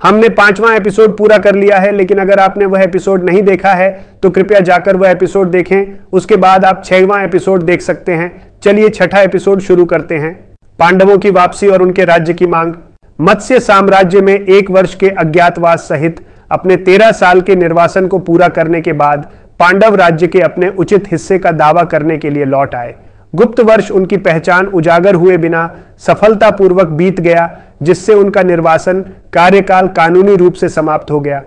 हमने 5वां एपिसोड पूरा कर लिया है, लेकिन अगर आपने वह एपिसोड नहीं देखा है तो कृपया जाकर वह एपिसोड देखें। उसके बाद आप 6वां एपिसोड देख सकते हैं। चलिए 6ठा एपिसोड शुरू करते हैं। पांडवों की वापसी और उनके राज्य की मांग। मत्स्य साम्राज्य में 1 वर्ष के अज्ञातवास सहित अपने 13 साल के निर्वासन को पूरा करने के बाद पांडव राज्य के अपने उचित हिस्से का दावा करने के लिए लौट आए। गुप्त वर्ष उनकी पहचान उजागर हुए बिना सफलतापूर्वक बीत गया, जिससे उनका निर्वासन कार्यकाल कानूनी रूप से समाप्त हो गया।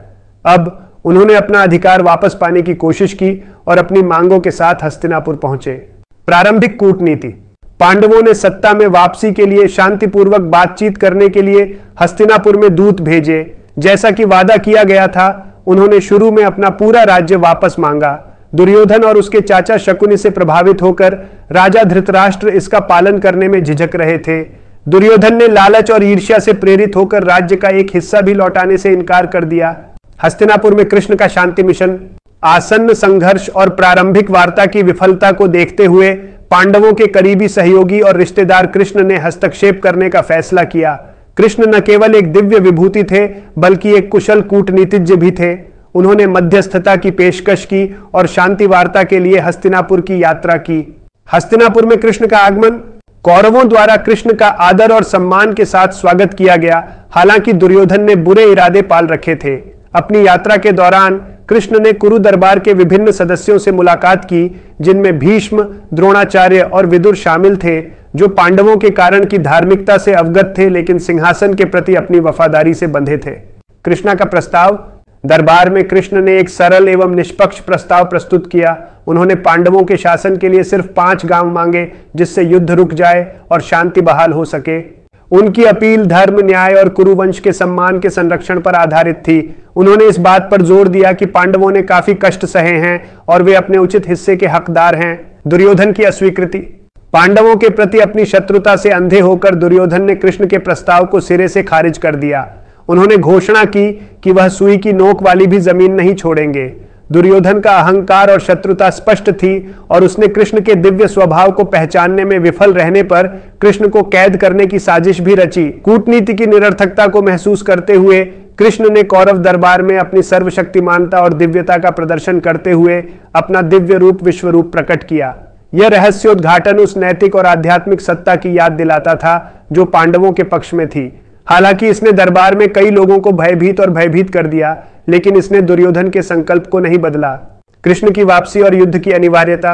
अब उन्होंने अपना अधिकार वापस पाने की कोशिश की और अपनी मांगों के साथ हस्तिनापुर पहुंचे। प्रारंभिक कूटनीति। पांडवों ने सत्ता में वापसी के लिए शांतिपूर्वक बातचीत करने के लिए हस्तिनापुर में दूत भेजे। जैसा कि वादा किया गया था, उन्होंने शुरू में अपना पूरा राज्य वापस मांगा। दुर्योधन और उसके चाचा शकुनि से प्रभावित होकर राजा धृतराष्ट्र इसका पालन करने में झिझक रहे थे। दुर्योधन ने लालच और ईर्ष्या से प्रेरित होकर राज्य का एक हिस्सा भी लौटाने से इनकार कर दिया। हस्तिनापुर में कृष्ण का शांति मिशन। आसन्न संघर्ष और प्रारंभिक वार्ता की विफलता को देखते हुए पांडवों के करीबी सहयोगी और रिश्तेदार कृष्ण ने हस्तक्षेप करने का फैसला किया। कृष्ण न केवल एक दिव्य विभूति थे, बल्कि एक कुशल कूटनीतिज्ञ भी थे। उन्होंने मध्यस्थता की पेशकश की और शांति वार्ता के लिए हस्तिनापुर की यात्रा की। हस्तिनापुर में कृष्ण का आगमन। कौरवों द्वारा कृष्ण का आदर और सम्मान के साथ स्वागत किया गया। हालांकि दुर्योधन ने बुरे इरादे पाल रखे थे। अपनी यात्रा के दौरान कृष्ण ने कुरु दरबार के विभिन्न सदस्यों से मुलाकात की, जिनमें भीष्म, द्रोणाचार्य और विदुर शामिल थे, जो पांडवों के कारण की धार्मिकता से अवगत थे, लेकिन सिंहासन के प्रति अपनी वफादारी से बंधे थे। कृष्णा का प्रस्ताव। दरबार में कृष्ण ने एक सरल एवं निष्पक्ष प्रस्ताव प्रस्तुत किया। उन्होंने पांडवों के शासन के लिए सिर्फ 5 गांव मांगे, जिससे युद्ध रुक जाए और शांति बहाल हो सके। उनकी अपील धर्म, न्याय और कुरुवंश के सम्मान के संरक्षण पर आधारित थी। उन्होंने इस बात पर जोर दिया कि पांडवों ने काफी कष्ट सहे हैं और वे अपने उचित हिस्से के हकदार हैं। दुर्योधन की अस्वीकृति। पांडवों के प्रति अपनी शत्रुता से अंधे होकर दुर्योधन ने कृष्ण के प्रस्ताव को सिरे से खारिज कर दिया। उन्होंने घोषणा की कि वह सुई की नोक वाली भी जमीन नहीं छोड़ेंगे। दुर्योधन का अहंकार और शत्रुता स्पष्ट थी और उसने कृष्ण के दिव्य स्वभाव को पहचानने में विफल रहने पर कृष्ण को कैद करने की साजिश भी रची। कूटनीति की निरर्थकता को महसूस करते हुए कृष्ण ने कौरव दरबार में अपनी सर्वशक्तिमानता और दिव्यता का प्रदर्शन करते हुए अपना दिव्य रूप विश्वरूप प्रकट किया। यह रहस्योद्घाटन उस नैतिक और आध्यात्मिक सत्ता की याद दिलाता था जो पांडवों के पक्ष में थी। हालांकि इसने दरबार में कई लोगों को भयभीत कर दिया, लेकिन इसने दुर्योधन के संकल्प को नहीं बदला। कृष्ण की वापसी और युद्ध की अनिवार्यता।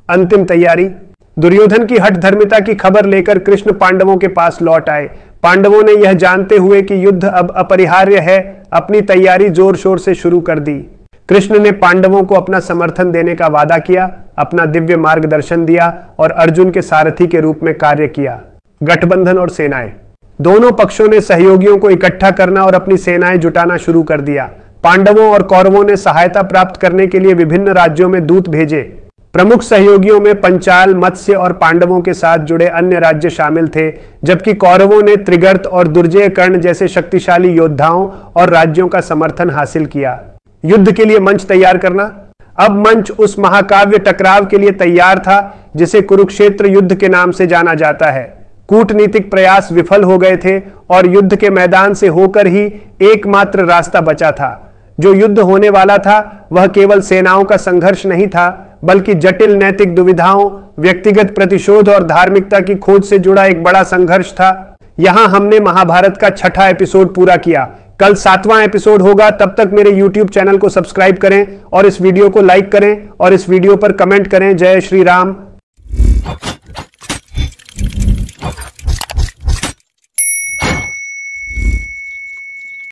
अंतिम तैयारी। दुर्योधन की हठधर्मिता की खबर लेकर कृष्ण पांडवों के पास लौट आए। पांडवों ने यह जानते हुए कि युद्ध अब अपरिहार्य है, अपनी तैयारी जोर शोर से शुरू कर दी। कृष्ण ने पांडवों को अपना समर्थन देने का वादा किया, अपना दिव्य मार्गदर्शन दिया और अर्जुन के सारथी के रूप में कार्य किया। गठबंधन और सेनाएं। दोनों पक्षों ने सहयोगियों को इकट्ठा करना और अपनी सेनाएं जुटाना शुरू कर दिया। पांडवों और कौरवों ने सहायता प्राप्त करने के लिए विभिन्न राज्यों में दूत भेजे। प्रमुख सहयोगियों में पंचाल, मत्स्य और पांडवों के साथ जुड़े अन्य राज्य शामिल थे, जबकि कौरवों ने त्रिगर्त और दुर्जय कर्ण जैसे शक्तिशाली योद्धाओं और राज्यों का समर्थन हासिल किया। युद्ध के लिए मंच तैयार करना। अब मंच उस महाकाव्य टकराव के लिए तैयार था जिसे कुरुक्षेत्र युद्ध के नाम से जाना जाता है। कूटनीतिक प्रयास विफल हो गए थे और युद्ध के मैदान से होकर ही एकमात्र रास्ता बचा था। जो युद्ध होने वाला था वह केवल सेनाओं का संघर्ष नहीं था, बल्कि जटिल नैतिक दुविधाओं, व्यक्तिगत प्रतिशोध और धार्मिकता की खोज से जुड़ा एक बड़ा संघर्ष था। यहां हमने महाभारत का 6ठा एपिसोड पूरा किया। कल 7वां एपिसोड होगा। तब तक मेरे YouTube चैनल को सब्सक्राइब करें और इस वीडियो को लाइक करें और इस वीडियो पर कमेंट करें। जय श्री राम।